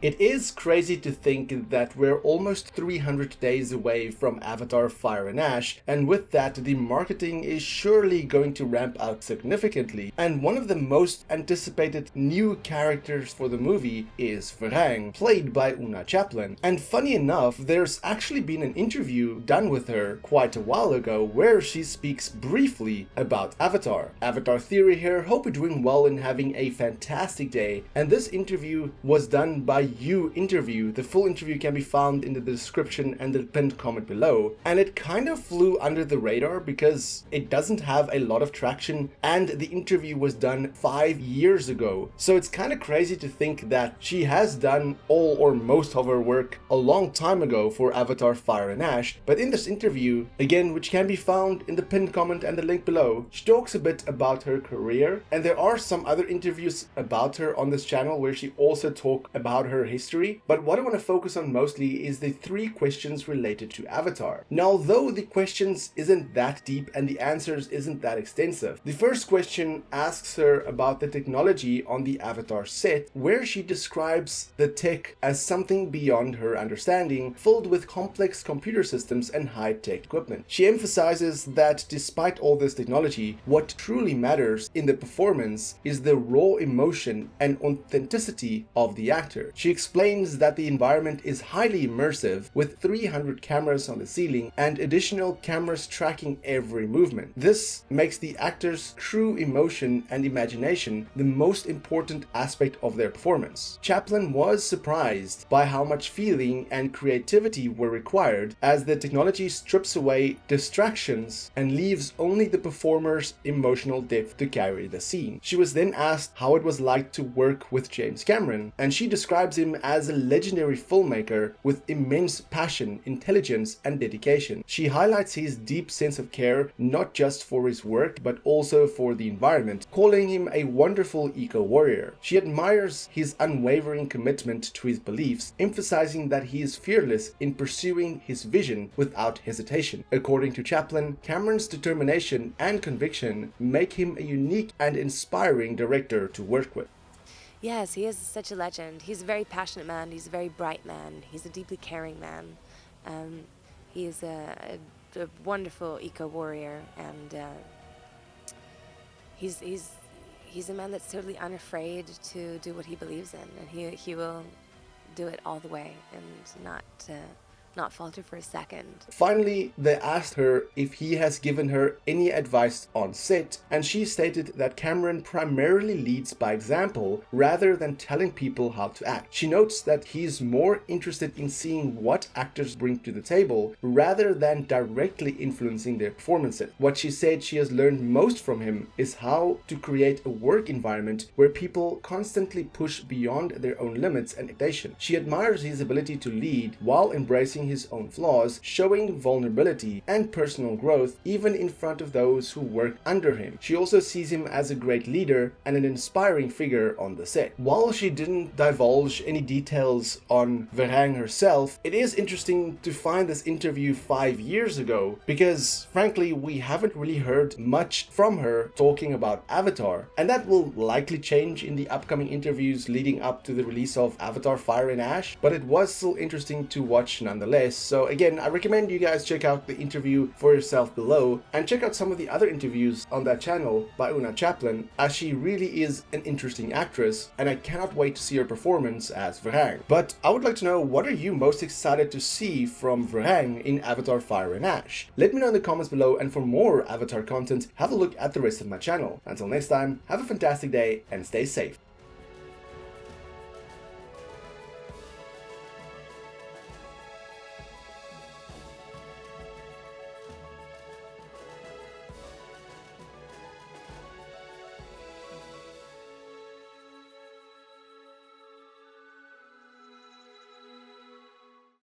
It is crazy to think that we're almost 300 days away from Avatar Fire and Ash, and with that the marketing is surely going to ramp up significantly, and one of the most anticipated new characters for the movie is Varang, played by Oona Chaplin. And funny enough, there's actually been an interview done with her quite a while ago where she speaks briefly about Avatar. Avatar Theory here, hope you're doing well and having a fantastic day, and this interview was done by You Interview. The full interview can be found in the description and the pinned comment below, and it kind of flew under the radar because it doesn't have a lot of traction and the interview was done 5 years ago. So it's kind of crazy to think that she has done all or most of her work a long time ago for Avatar Fire and Ash, but in this interview, again, which can be found in the pinned comment and the link below, she talks a bit about her career, and there are some other interviews about her on this channel where she also talks about her history, but what I want to focus on mostly is the 3 questions related to Avatar. Now, although the questions isn't that deep and the answers isn't that extensive, the first question asks her about the technology on the Avatar set, where she describes the tech as something beyond her understanding, filled with complex computer systems and high-tech equipment. She emphasizes that despite all this technology, what truly matters in the performance is the raw emotion and authenticity of the actor. She explains that the environment is highly immersive, with 300 cameras on the ceiling and additional cameras tracking every movement. This makes the actor's true emotion and imagination the most important aspect of their performance. Chaplin was surprised by how much feeling and creativity were required, as the technology strips away distractions and leaves only the performer's emotional depth to carry the scene. She was then asked how it was like to work with James Cameron, and she describes him as a legendary filmmaker with immense passion, intelligence, and dedication. She highlights his deep sense of care, not just for his work, but also for the environment, calling him a wonderful eco-warrior. She admires his unwavering commitment to his beliefs, emphasizing that he is fearless in pursuing his vision without hesitation. According to Chaplin, Cameron's determination and conviction make him a unique and inspiring director to work with. Yes, he is such a legend. He's a very passionate man. He's a very bright man. He's a deeply caring man. He is a wonderful eco-warrior, and he's a man that's totally unafraid to do what he believes in, and he will do it all the way and not falter for a second. Finally, they asked her if he has given her any advice on set, and she stated that Cameron primarily leads by example rather than telling people how to act. She notes that he's more interested in seeing what actors bring to the table rather than directly influencing their performances. What she said she has learned most from him is how to create a work environment where people constantly push beyond their own limits and expectations. She admires his ability to lead while embracing his own flaws, showing vulnerability and personal growth even in front of those who work under him. She also sees him as a great leader and an inspiring figure on the set. While she didn't divulge any details on Varang herself, it is interesting to find this interview 5 years ago, because frankly we haven't really heard much from her talking about Avatar, and that will likely change in the upcoming interviews leading up to the release of Avatar Fire and Ash, but it was still interesting to watch nonetheless. So again, I recommend you guys check out the interview for yourself below, and check out some of the other interviews on that channel by Oona Chaplin, as she really is an interesting actress, and I cannot wait to see her performance as Varang. But I would like to know, what are you most excited to see from Varang in Avatar Fire and Ash? Let me know in the comments below, and for more Avatar content, have a look at the rest of my channel. Until next time, have a fantastic day and stay safe.